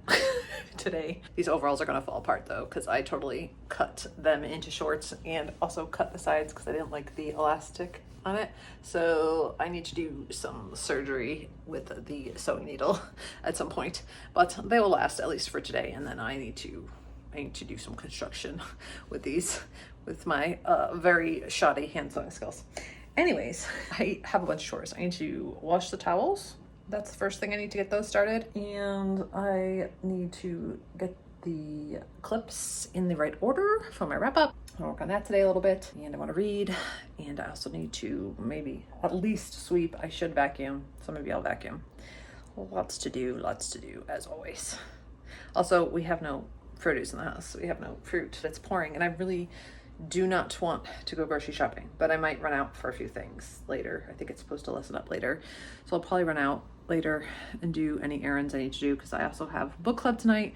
[SPEAKER 1] today. These overalls are gonna fall apart though, because I totally cut them into shorts and also cut the sides because I didn't like the elastic on it. So I need to do some surgery with the sewing needle at some point, but they will last at least for today. And then I need to do some construction with these, with my very shoddy hand sewing skills. Anyways, I have a bunch of chores. I need to wash the towels. That's the first thing I need to get those started. And I need to get the clips in the right order for my wrap up. I'll work on that today a little bit, and I want to read, and I also need to maybe at least sweep. I should vacuum, so maybe I'll vacuum. Lots to do as always. Also, we have no produce in the house. We have no fruit. It's pouring, and I really do not want to go grocery shopping, but I might run out for a few things later. I think it's supposed to lessen up later, so I'll probably run out later and do any errands I need to do, because I also have book club tonight.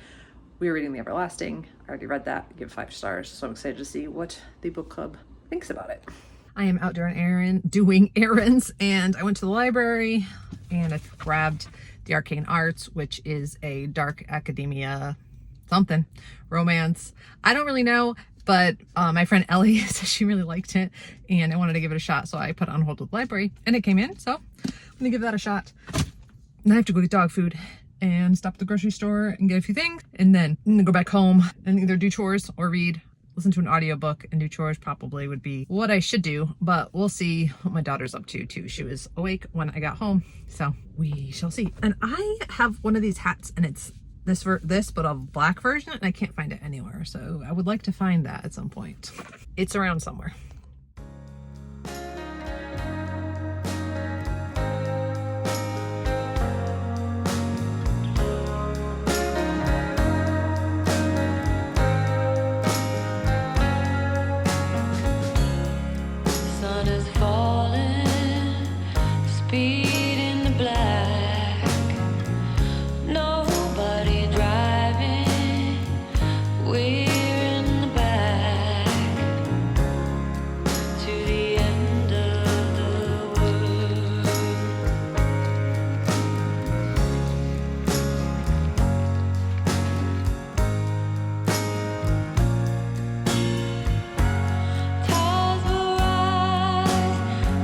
[SPEAKER 1] We are reading The Everlasting. I already read that, give 5 stars, so I'm excited to see what the book club thinks about it. I am out doing errands, and I went to the library and I grabbed The Arcane Arts, which is a dark academia something romance. I don't really know. But my friend Ellie said she really liked it and I wanted to give it a shot, so I put it on hold with the library and it came in, so I'm gonna give that a shot. Now I have to go get dog food and stop at the grocery store and get a few things, and then I'm gonna go back home and either do chores or read, listen to an audiobook, and do chores probably would be what I should do, but we'll see what my daughter's up to too. She was awake when I got home, so we shall see. And I have one of these hats and it's this but a black version, and I can't find it anywhere, so I would like to find that at some point. It's around somewhere.
[SPEAKER 3] Sun is falling, speed in the black. Nobody driving, we're in the back. To the end of the world. Tides will rise,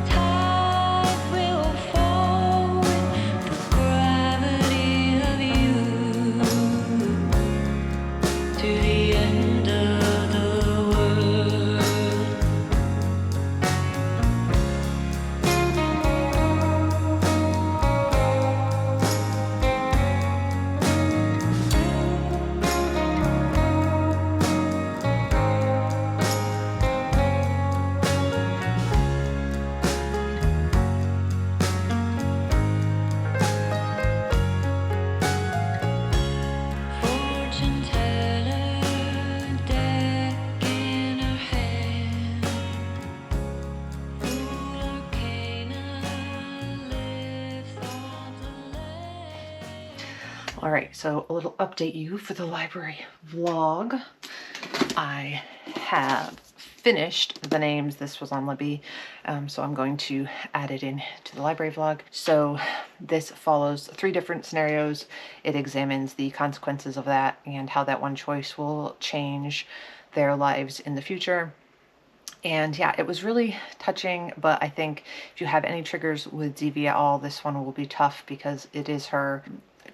[SPEAKER 3] tides will fall with the gravity of you. To the end of the world. Fortune teller, deck in her hand. Fool arcana lives on the land.
[SPEAKER 1] All right, so a little update you for the library vlog. I have finished the names. This was on Libby, so I'm going to add it in to the library vlog. So this follows 3 different scenarios. It examines the consequences of that and how that one choice will change their lives in the future. And yeah, it was really touching, but I think if you have any triggers with DV at all, this one will be tough because it is her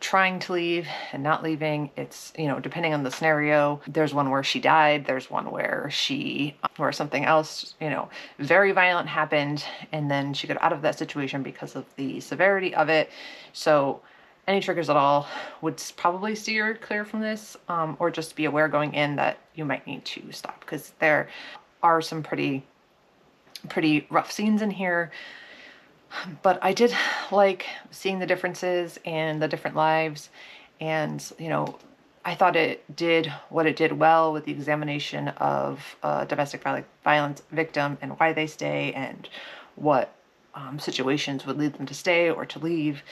[SPEAKER 1] trying to leave and not leaving. It's, you know, depending on the scenario, there's one where she died, there's one where something else, you know, very violent happened, and then she got out of that situation because of the severity of it. So any triggers at all would probably steer clear from this, or just be aware going in that you might need to stop, because there are some pretty rough scenes in here. But I did like seeing the differences and the different lives, and, you know, I thought it did what it did well with the examination of a domestic violence victim and why they stay and what situations would lead them to stay or to leave.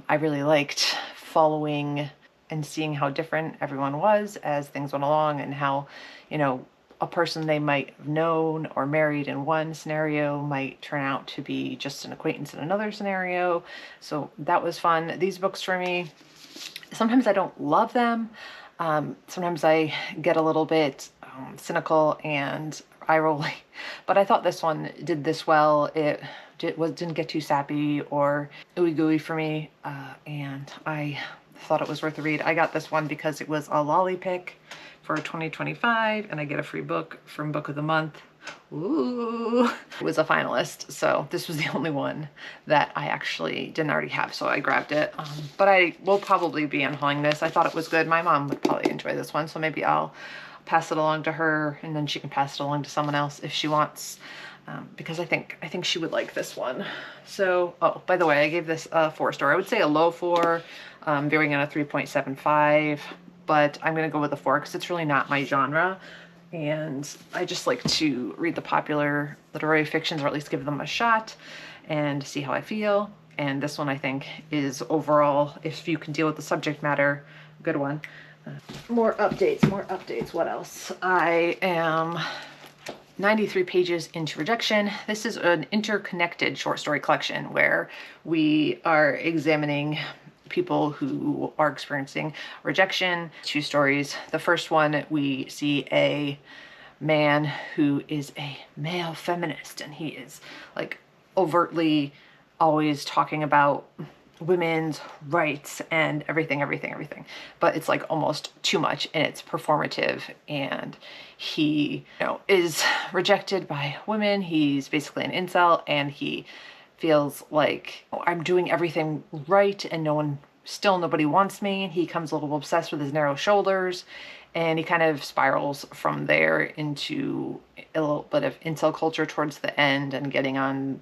[SPEAKER 1] I really liked following and seeing how different everyone was as things went along, and how, you know, a person they might have known or married in one scenario might turn out to be just an acquaintance in another scenario. So that was fun. These books for me, sometimes I don't love them. Sometimes I get a little bit cynical and eye-rolling, but I thought this one did this well. It didn't get too sappy or ooey gooey for me, and I thought it was worth a read. I got this one because it was a lolly pick for 2025, and I get a free book from Book of the Month. Ooh, it was a finalist, so this was the only one that I actually didn't already have, so I grabbed it. But I will probably be unhauling this. I thought it was good. My mom would probably enjoy this one, so maybe I'll pass it along to her, and then she can pass it along to someone else if she wants, because I think she would like this one. So, oh, by the way, I gave this a 4-star. I would say a low 4, veering on a 3.75. But I'm going to go with a 4 because it's really not my genre. And I just like to read the popular literary fictions, or at least give them a shot and see how I feel. And this one, I think, is overall, if you can deal with the subject matter, a good one. More updates. What else? I am 93 pages into Rejection. This is an interconnected short story collection where we are examining people who are experiencing rejection. 2 stories. The first one, we see a man who is a male feminist, and he is like overtly always talking about women's rights and everything, but it's like almost too much and it's performative, and he, is rejected by women. He's basically an incel, and he feels like, oh, I'm doing everything right and nobody wants me. He becomes a little obsessed with his narrow shoulders, and he kind of spirals from there into a little bit of incel culture towards the end, and getting on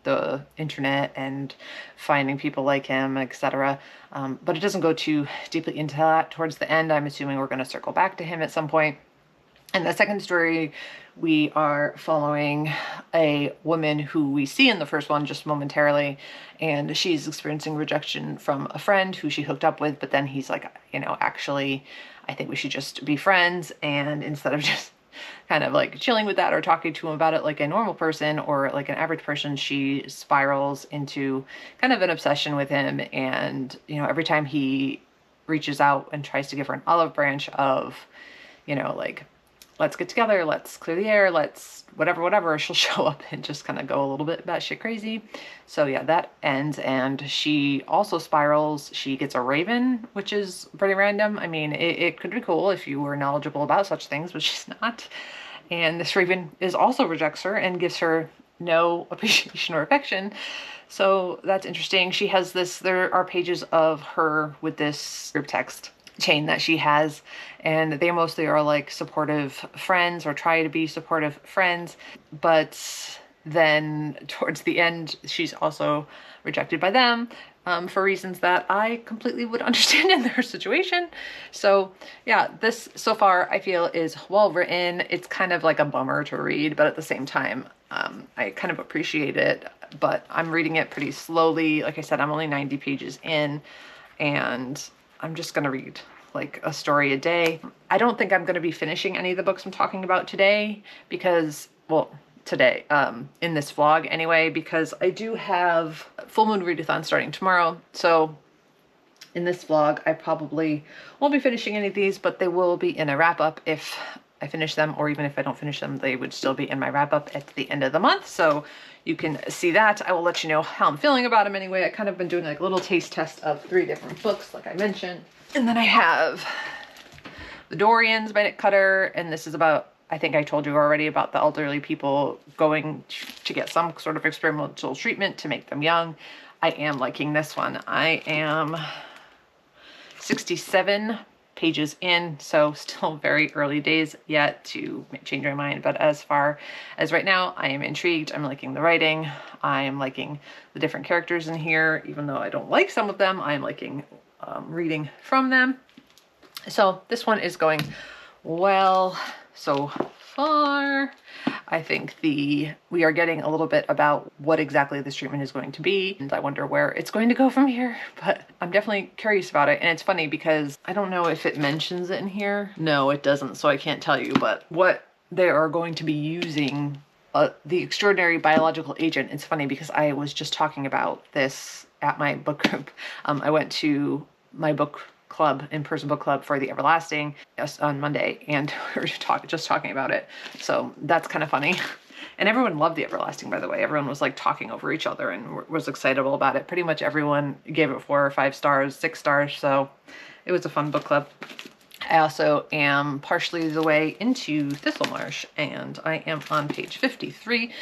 [SPEAKER 1] the internet and finding people like him, etc. But it doesn't go too deeply into that towards the end. I'm assuming we're going to circle back to him at some point. And the second story, we are following a woman who we see in the first one just momentarily, and she's experiencing rejection from a friend who she hooked up with, but then he's like, actually, I think we should just be friends. And instead of just kind of like chilling with that or talking to him about it like a normal person or like an average person, she spirals into kind of an obsession with him. And, every time he reaches out and tries to give her an olive branch of, like, let's get together, let's clear the air, let's whatever, she'll show up and just kind of go a little bit batshit crazy. So yeah, that ends, and she also spirals. She gets a raven, which is pretty random. I mean, it could be cool if you were knowledgeable about such things, but she's not. And this raven also rejects her and gives her no appreciation or affection. So that's interesting. She has there are pages of her with this group text chain that she has, and they mostly are like supportive friends or try to be supportive friends, but then towards the end she's also rejected by them for reasons that I completely would understand in their situation. So yeah, this so far I feel is well written. It's kind of like a bummer to read, but at the same time I kind of appreciate it, but I'm reading it pretty slowly. Like I said, I'm only 90 pages in, and I'm just going to read like a story a day. I don't think I'm going to be finishing any of the books I'm talking about today because, today, in this vlog anyway, because I do have Full Moon Readathon starting tomorrow. So in this vlog, I probably won't be finishing any of these, but they will be in a wrap up if I finish them, or even if I don't finish them, they would still be in my wrap up at the end of the month. So you can see that. I will let you know how I'm feeling about them anyway. I kind of been doing like a little taste test of 3 different books, like I mentioned. And then I have The Dorians by Nick Cutter, and this is about, I think I told you already, about the elderly people going to get some sort of experimental treatment to make them young. I am liking this one. I am 67 pages in, so still very early days yet to change my mind. But as far as right now, I am intrigued. I'm liking the writing. I am liking the different characters in here, even though I don't like some of them. I am liking reading from them. So this one is going well so far. I think we are getting a little bit about what exactly this treatment is going to be, and I wonder where it's going to go from here, but I'm definitely curious about it. And it's funny because I don't know if it mentions it in here. No, it doesn't, so I can't tell you, but what they are going to be using, the extraordinary biological agent. It's funny because I was just talking about this at my book group. I went to my book club, in-person book club for The Everlasting on Monday, and we were just talking about it. So that's kind of funny. And everyone loved The Everlasting, by the way. Everyone was like talking over each other and was excitable about it. Pretty much everyone gave it 4 or 5 stars, 6 stars. So it was a fun book club. I also am partially the way into Thistlemarsh, and I am on page 53.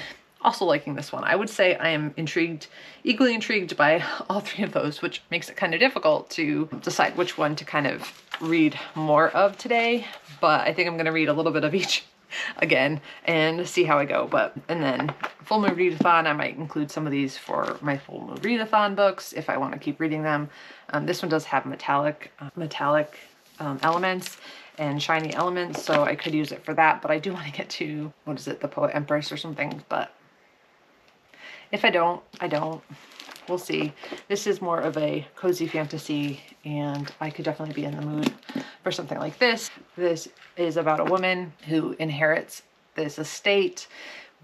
[SPEAKER 1] Also liking this one. I would say I am equally intrigued by all 3 of those, which makes it kind of difficult to decide which one to kind of read more of today. But I think I'm going to read a little bit of each again and see how I go. And then Full Moon Readathon, I might include some of these for my Full Moon Readathon books if I want to keep reading them. This one does have metallic elements and shiny elements, so I could use it for that. But I do want to get to, what is it, The Poet Empress or something. But if I don't, I don't. We'll see. This is more of a cozy fantasy, and I could definitely be in the mood for something like this. This is about a woman who inherits this estate,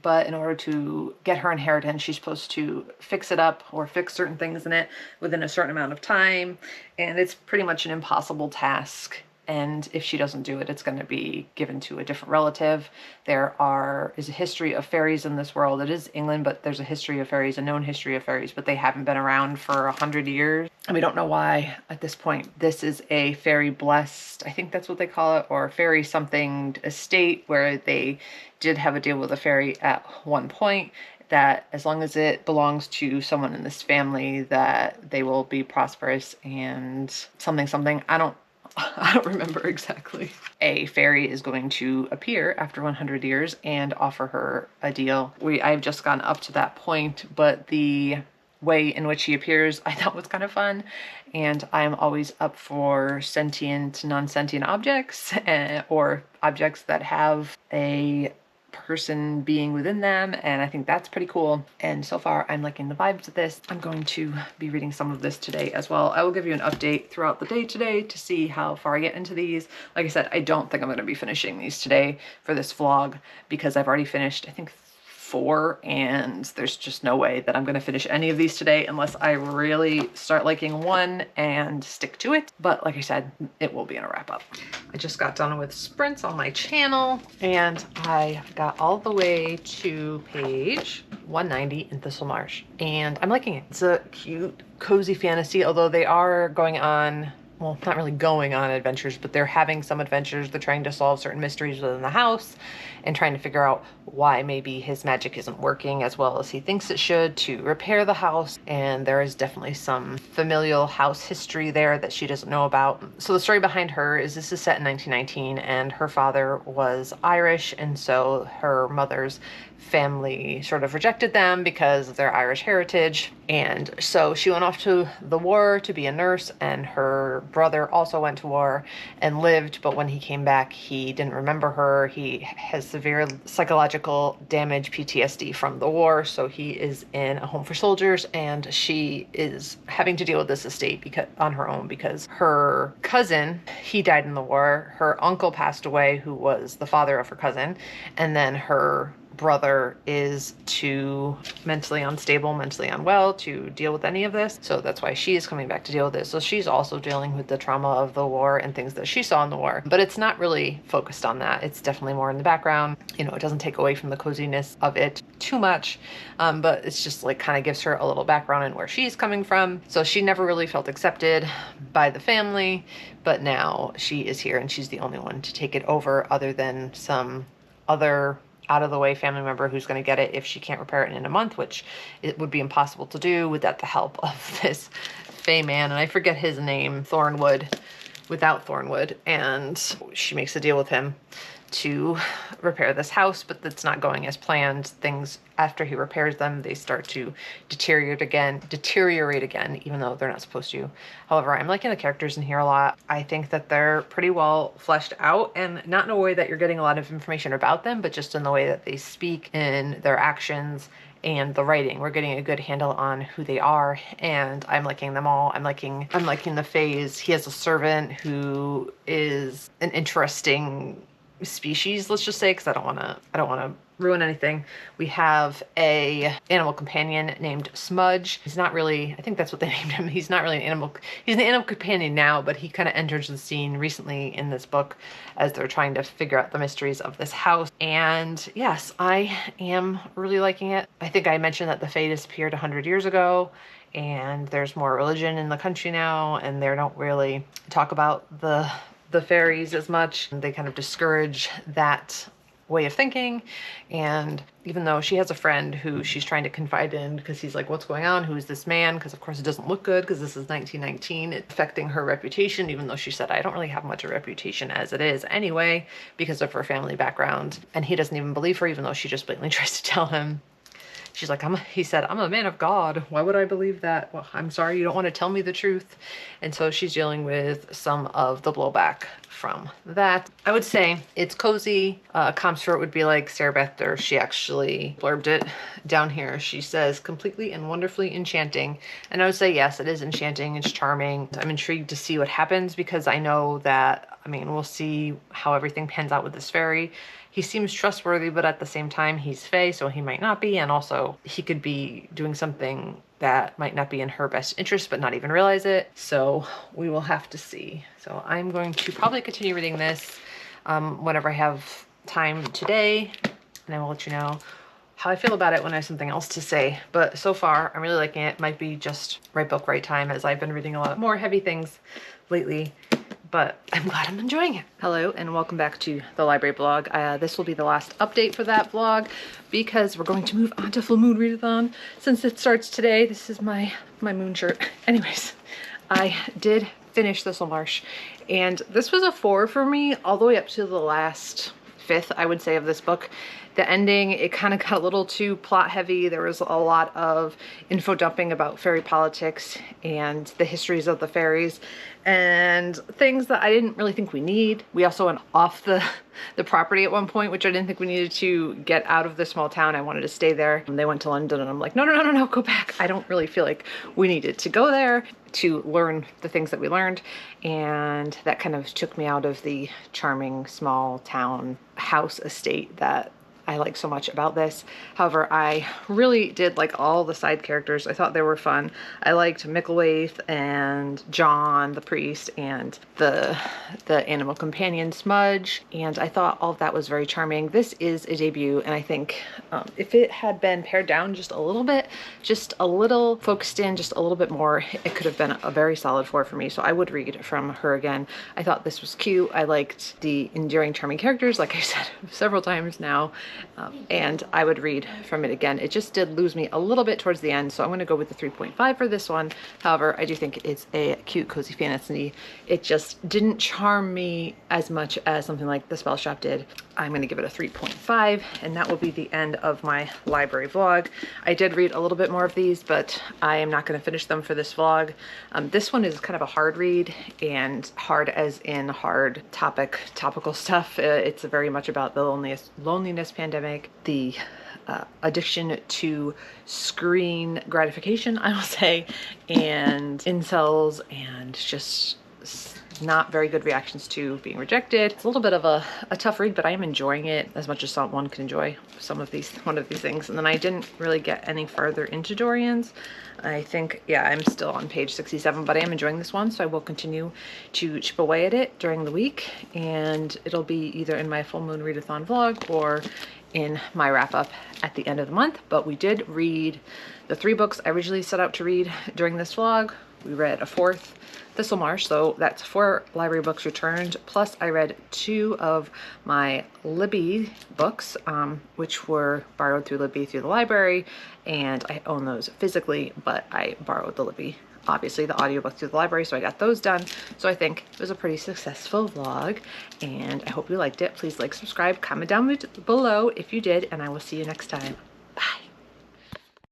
[SPEAKER 1] but in order to get her inheritance, she's supposed to fix it up or fix certain things in it within a certain amount of time, and it's pretty much an impossible task. and if she doesn't do it, it's going to be given to a different relative. Is a history of fairies in this world. It is England, but there's a history of fairies, a known history of fairies, but they haven't been around for 100 years. And we don't know why at this point. This is a fairy blessed, I think that's what they call it, or fairy something estate, where they did have a deal with a fairy at one point, that as long as it belongs to someone in this family, that they will be prosperous and something. I don't remember exactly. A fairy is going to appear after 100 years and offer her a deal. I've just gone up to that point, but the way in which he appears I thought was kind of fun, and I'm always up for sentient, non-sentient objects, or objects that have a person being within them, and I think that's pretty cool. And so far I'm liking the vibes of this. I'm going to be reading some of this today as well. I will give you an update throughout the day today to see how far I get into these. Like I said, I don't think I'm going to be finishing these today for this vlog, because I've already finished, I think, 4, and there's just no way that I'm going to finish any of these today unless I really start liking one and stick to it. But like I said, it will be in a wrap up. I just got done with sprints on my channel, and I got all the way to page 190 in Thistle Marsh, and I'm liking it. It's a cute, cozy fantasy, although they are going on, well, not really going on adventures, but they're having some adventures. They're trying to solve certain mysteries within the house and trying to figure out why maybe his magic isn't working as well as he thinks it should to repair the house. And there is definitely some familial house history there that she doesn't know about. So the story behind her is this is set in 1919, and her father was Irish, and so her mother's family sort of rejected them because of their Irish heritage. And so she went off to the war to be a nurse, and her brother also went to war and lived, but when he came back, he didn't remember her. He has severe psychological damage, PTSD from the war, so he is in a home for soldiers, and she is having to deal with this estate on her own, because her cousin, he died in the war, her uncle passed away, who was the father of her cousin, and then her brother is too mentally unstable, mentally unwell to deal with any of this. So that's why she is coming back to deal with this. So she's also dealing with the trauma of the war and things that she saw in the war. But it's not really focused on that. It's definitely more in the background. You know, it doesn't take away from the coziness of it too much. But it's just like kind of gives her a little background in where she's coming from. So she never really felt accepted by the family, but now she is here and she's the only one to take it over, other than some other out of the way family member who's going to get it if she can't repair it in a month, which it would be impossible to do without the help of this Fey man. And I forget his name, without Thornwood. And she makes a deal with him to repair this house, but that's not going as planned. Things, after he repairs them, they start to deteriorate again, even though they're not supposed to. However, I'm liking the characters in here a lot. I think that they're pretty well fleshed out, and not in a way that you're getting a lot of information about them, but just in the way that they speak, in their actions, and the writing. We're getting a good handle on who they are, and I'm liking them all. I'm liking the Fays. He has a servant who is an interesting species, let's just say, because I don't want to ruin anything. We have a animal companion named Smudge. He's not really, I think that's what they named him. He's not really an animal, he's an animal companion now, but he kind of enters the scene recently in this book as they're trying to figure out the mysteries of this house. And yes, I am really liking it. I think I mentioned that the Fae disappeared 100 years ago, and there's more religion in the country now, and they don't really talk about the fairies as much. They kind of discourage that way of thinking. And even though she has a friend who she's trying to confide in, because he's like, what's going on? Who's this man? Because of course it doesn't look good, because this is 1919. It's affecting her reputation, even though she said, I don't really have much of a reputation as it is anyway, because of her family background. And he doesn't even believe her, even though she just blatantly tries to tell him. She's like, he said, I'm a man of God. Why would I believe that? Well, I'm sorry, you don't want to tell me the truth. And so she's dealing with some of the blowback from that. I would say it's cozy. Comps for it would be like Sarah Beth, or she actually blurbed it down here. She says, completely and wonderfully enchanting. And I would say, yes, it is enchanting. It's charming. I'm intrigued to see what happens, because I know that, we'll see how everything pans out with this fairy. He seems trustworthy, but at the same time, he's Fae, so he might not be. And also, he could be doing something that might not be in her best interest, but not even realize it. So we will have to see. So I'm going to probably continue reading this whenever I have time today, and I will let you know how I feel about it when I have something else to say. But so far, I'm really liking it. Might be just right book, right time, as I've been reading a lot more heavy things lately, but I'm glad I'm enjoying it. Hello and welcome back to the library blog. This will be the last update for that vlog because we're going to move on to full moon readathon since it starts today. This is my moon shirt. Anyways, I did finish Thistlemarsh, and this was a 4 for me all the way up to the last 5th, I would say, of this book. The ending, it kind of got a little too plot heavy. There was a lot of info dumping about fairy politics and the histories of the fairies and things that I didn't really think we need. We also went off the property at one point, which I didn't think we needed to get out of the small town. I wanted to stay there. And they went to London and I'm like, no, go back. I don't really feel like we needed to go there to learn the things that we learned. And that kind of took me out of the charming small town house estate that I like so much about this. However, I really did like all the side characters. I thought they were fun. I liked Micklethwaite and John, the priest, and the animal companion Smudge, and I thought all of that was very charming. This is a debut, and I think if it had been pared down just a little bit, just a little focused in, just a little bit more, it could have been a very solid 4 for me. So I would read from her again. I thought this was cute. I liked the endearing, charming characters, like I said several times now. And I would read from it again. It just did lose me a little bit towards the end, so I'm going to go with the 3.5 for this one. However, I do think it's a cute, cozy fantasy. It just didn't charm me as much as something like The Spell Shop did. I'm going to give it a 3.5, and that will be the end of my library vlog. I did read a little bit more of these, but I am not going to finish them for this vlog. This one is kind of a hard read, and hard as in hard topical stuff. It's very much about the loneliness pandemic, the addiction to screen gratification, I will say, and incels, and just not very good reactions to being rejected. It's a little bit of a tough read, but I am enjoying it as much as one can enjoy one of these things. And then I didn't really get any further into Dorian's. I think, yeah, I'm still on page 67, but I am enjoying this one, so I will continue to chip away at it during the week, and it'll be either in my full moon readathon vlog or in my wrap up at the end of the month. But we did read the 3 books I originally set out to read during this vlog. We read a 4th, Thistlemarsh, so that's 4 library books returned, plus I read 2 of my Libby books, which were borrowed through Libby through the library, and I own those physically, but I borrowed the Libby, obviously the audiobook through the library, so I got those done. So I think it was a pretty successful vlog, and I hope you liked it. Please like, subscribe, comment down below if you did, and I will see you next time.